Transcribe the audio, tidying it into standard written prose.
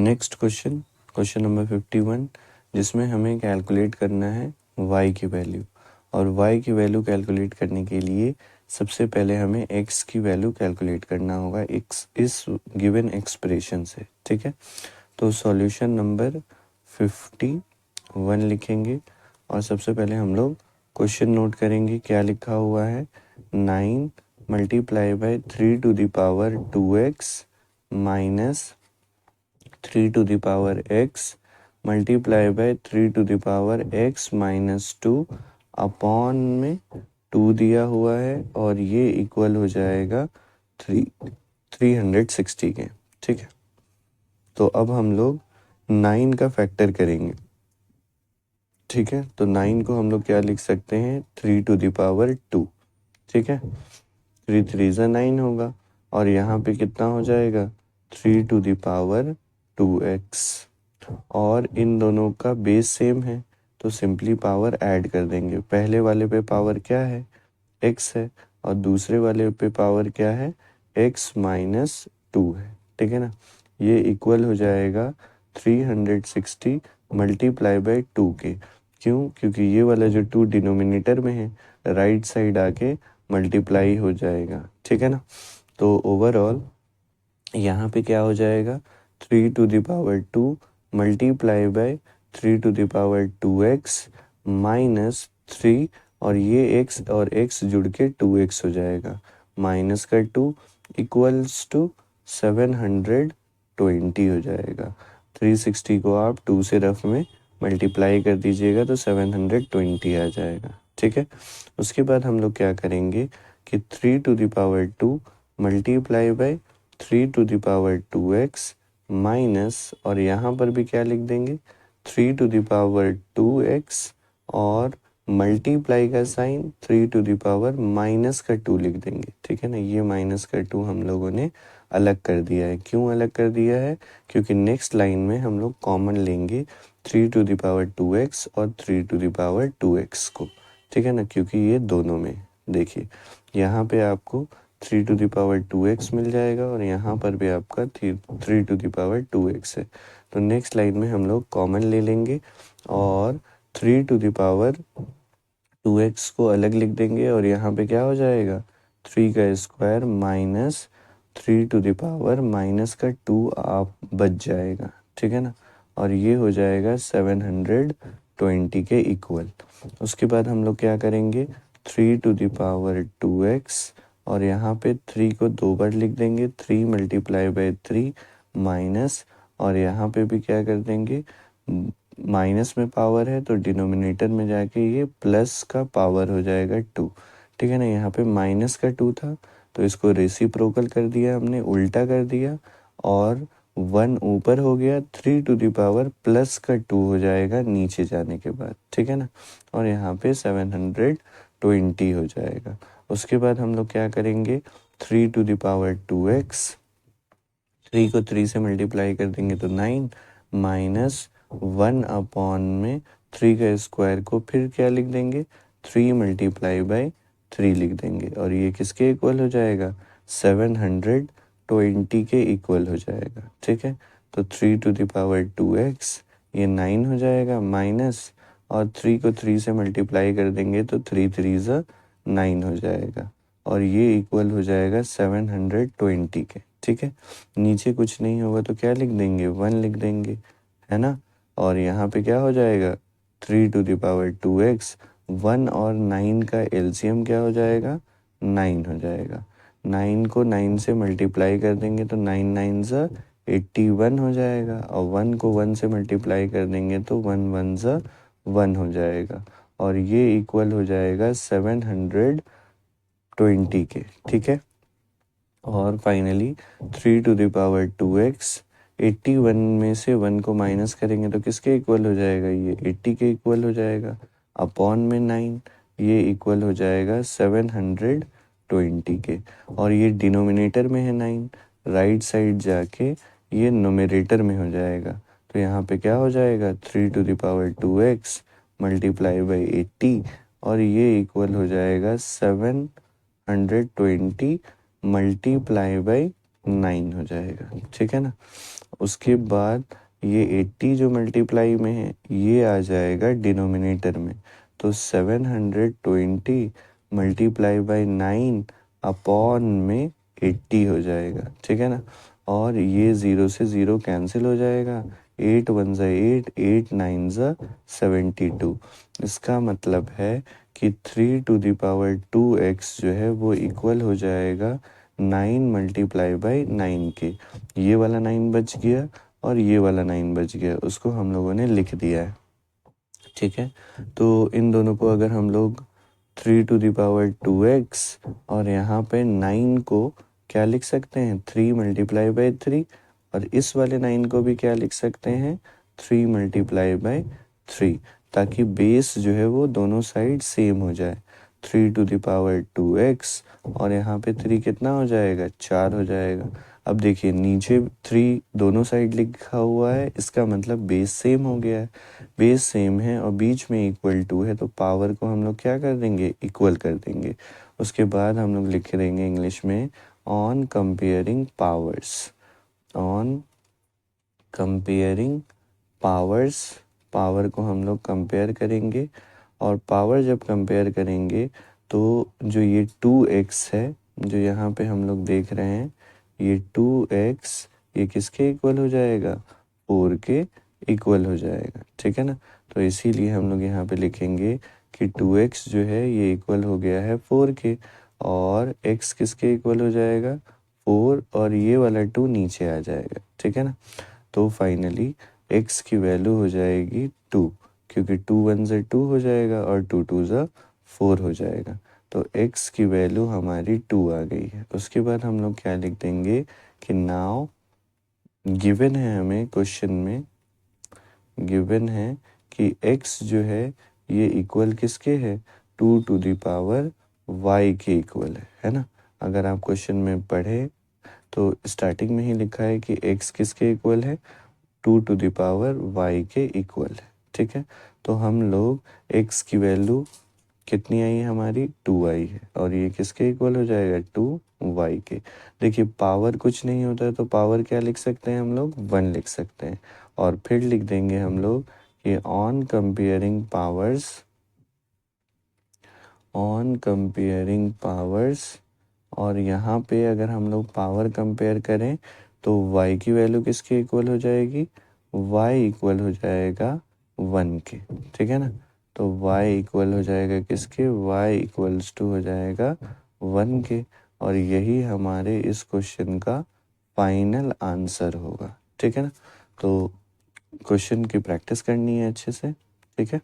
Next question, question number 51, जिसमें हमें calculate करना है y की वैल्यू। और y की वैल्यू कैलकुलेट करने के लिए सबसे पहले हमें x की वैल्यू कैलकुलेट करना होगा x इस गिवन एक्सप्रेशन से। ठीक है, तो सॉल्यूशन नंबर 51 लिखेंगे और सबसे पहले हम लोग क्वेश्चन नोट करेंगे। क्या लिखा हुआ है, 9 multiply by 3 to the power 2x minus 3 to the power x multiply by 3 to the power x minus 2 upon में 2 दिया हुआ है और ये इक्वल हो जाएगा 360 के। ठीक है, तो अब हम लोग 9 का फैक्टर करेंगे। ठीक है, तो 9 को हम लोग क्या लिख सकते हैं, 3 to the power 2। ठीक है, 3 3 9 होगा और यहाँ पे कितना हो जाएगा, 3 to the power 2x। और इन दोनों का बेस सेम है तो सिंपली पावर ऐड कर देंगे। पहले वाले पे पावर क्या है, x है, और दूसरे वाले पे पावर क्या है, x माइनस 2 है। ठीक है ना, ये इक्वल हो जाएगा 360 मल्टीप्लाई बाय 2 के। क्यों, क्योंकि ये वाला जो 2 डिनोमिनेटर में है, राइट साइड आके मल्टीप्लाई हो जाएगा। ठीक है ना, तो ओवरऑल यहाँ पे क्या हो जाएगा, 3 to the power 2 multiply by 3 to the power 2x minus 3, और ये x और x जुड़ के 2x हो जाएगा, माइनस का 2 इक्वल्स टू 720 हो जाएगा। 360 को आप 2 से रफ में मल्टीप्लाई कर दीजिएगा तो 720 आ जाएगा। ठीक है, उसके बाद हम लोग क्या करेंगे कि 3 to the power 2 multiply by 3 to the power 2x minus, और यहाँ पर भी क्या लिख देंगे, 3 to the power 2x और मल्टीप्लाई का sign 3 to the power minus का 2 लिख देंगे। ठीक है ना, ये माइनस का 2 हम लोगों ने अलग कर दिया है। क्यों अलग कर दिया है, क्योंकि नेक्स्ट लाइन में हम लोग कॉमन लेंगे 3 to the power 2x और 3 to the power 2x को। ठीक है ना, क्योंकि ये दोनों में देखिए यहाँ पे आपको 3 to the power 2x मिल जाएगा और यहाँ पर भी आपका 3 to the power 2x है। तो नेक्स्ट लाइन में हम लोग कॉमन ले लेंगे और 3 to the power 2x को अलग लिख देंगे और यहाँ पे क्या हो जाएगा, 3 का square minus 3 to the power minus का 2 आप बच जाएगा। ठीक है ना, और ये हो जाएगा 720 के इक्वल। उसके बाद हम लोग क्या करेंगे, 3 to the power 2x और यहाँ पे 3 को 2 बार लिख देंगे, 3 मल्टीप्लाई बाय 3 माइनस, और यहाँ पे भी क्या कर देंगे, माइनस में पावर है तो डिनोमिनेटर में जाके ये प्लस का पावर हो जाएगा 2। ठीक है ना, यहाँ पे माइनस का 2 था तो इसको रेसिप्रोकल कर दिया हमने, उल्टा कर दिया और 1 ऊपर हो गया, 3 to the power प्लस का 2 हो जाएगा नीचे जाने के बाद। ठीक है ना, और यहाँ पे 720 हो जाएगा। उसके बाद हम लोग क्या करेंगे, 3 to the power 2x, 3 को 3 से मल्टीप्लाई कर देंगे तो 9 माइनस 1 अपॉन में 3 का स्क्वायर को फिर क्या लिख देंगे, 3 मल्टीप्लाई बाय 3 लिख देंगे और ये किसके इक्वल हो जाएगा, 720 के इक्वल हो जाएगा। ठीक है, तो 3 to the power 2x ये 9 हो जाएगा माइनस, और 3 को 3 से मल्टीप्लाई कर देंगे तो 3 3 9 हो जाएगा और ये इक्वल हो जाएगा 720 के। ठीक है, नीचे कुछ नहीं होगा तो क्या लिख देंगे, 1 लिख देंगे, है ना, और यहाँ पे क्या हो जाएगा, 3 to the power 2x, 1 और 9 का एलसीएम क्या हो जाएगा, 9 हो जाएगा। 9 को 9 से मल्टीप्लाई कर देंगे तो 9 9 81 हो जाएगा, और 1 को 1 से मल्टीप्लाई कर देंगे तो 1 1 1 हो जाएगा और ये इक्वल हो जाएगा 720 के। ठीक है, और finally 3 to the power 2x, 81 में से 1 को माइनस करेंगे तो किसके इक्वल हो जाएगा, ये 80 के इक्वल हो जाएगा, अपॉन में 9, ये इक्वल हो जाएगा 720 के, और ये डिनोमिनेटर में है 9, राइट साइड जाके ये नोमिनेटर में हो जाएगा। तो यहाँ पे क्या हो जाएगा, 3 to the power 2x multiply by 80 और ये इक्वल हो जाएगा 720 मल्टीप्लाई बाई 9 हो जाएगा। ठीक है ना, उसके बाद ये 80 जो मल्टीप्लाई में है ये आ जाएगा डिनोमिनेटर में, तो 720 मल्टीप्लाई बाई 9 अपॉन में 80 हो जाएगा, ठीक है ना। और ये 0 से 0 कैंसिल हो जाएगा, 8 1 ज़ा 8, 8 9 ज़ा 72। इसका मतलब है कि 3 टू द पावर 2x जो है वो इक्वल हो जाएगा 9 मल्टीप्लाई बाई 9 के। ये वाला 9 बच गया और ये वाला 9 बच गया, उसको हम लोगों ने लिख दिया है, ठीक है। तो इन दोनों को अगर हम लोग 3 टू द पावर 2x और यहाँ पे 9 को क्या लिख सकते हैं, 3 मल्टीप्लाई बाई 3, और इस वाले 9 को भी क्या लिख सकते हैं, 3 मल्टीप्लाई बाई 3, ताकि बेस जो है वो दोनों साइड सेम हो जाए। 3 टू द पावर 2x और यहाँ पे 3 कितना हो जाएगा, 4 हो जाएगा। अब देखिए नीचे 3 दोनों साइड लिखा हुआ है, इसका मतलब बेस सेम हो गया है। बेस सेम है और बीच में इक्वल टू है, तो पावर को हम लोग क्या कर देंगे, इक्वल कर देंगे। उसके बाद हम लोग लिख देंगे इंग्लिश में on comparing powers, on comparing powers, power को हम लोग कंपेयर करेंगे। और पावर जब कंपेयर करेंगे तो जो ये 2x है जो यहाँ पे हम लोग देख रहे हैं, ये 2x ये किसके इक्वल हो जाएगा, 4 के इक्वल हो जाएगा, ठीक है ना। तो इसीलिए हम लोग यहाँ पे लिखेंगे कि 2x जो है ये इक्वल हो गया है 4 के, और x किसके इक्वल हो जाएगा, 4, और ये वाला 2 नीचे आ जाएगा, ठीक है ना। तो फाइनली x की वैल्यू हो जाएगी 2, क्योंकि 2 1 ज़ा 2 हो जाएगा और 2 2 ज़ा 4 हो जाएगा। तो x की वैल्यू हमारी 2 आ गई है। उसके बाद हम लोग क्या लिख देंगे कि नाउ गिवन है, हमें क्वेश्चन में गिवन है कि x जो है ये इक्वल किसके है, 2 टू द पावर y के इक्वल है ना। अगर आप क्वेश्चन में पढ़े तो स्टार्टिंग में ही लिखा है कि x किसके इक्वल है, 2 टू द पावर y के इक्वल है, ठीक है। तो हम लोग x की वैल्यू कितनी आई है हमारी, 2 आई है, और ये किसके इक्वल हो जाएगा, 2y के। देखिए पावर कुछ नहीं होता है तो पावर क्या लिख सकते हैं हम लोग, 1 लिख सकते हैं। और फिर लिख देंगे हम लोग कि on comparing powers, on comparing powers, और यहाँ पे अगर हम लोग पावर कंपेयर करें तो y की वैल्यू किसके इक्वल हो जाएगी, y इक्वल हो जाएगा 1 के, ठीक है ना। तो y इक्वल हो जाएगा किसके, y इक्वल्स टू हो जाएगा 1 के, और यही हमारे इस क्वेश्चन का फाइनल आंसर होगा, ठीक है ना। तो क्वेश्चन की प्रैक्टिस करनी है अच्छे से, ठीक है।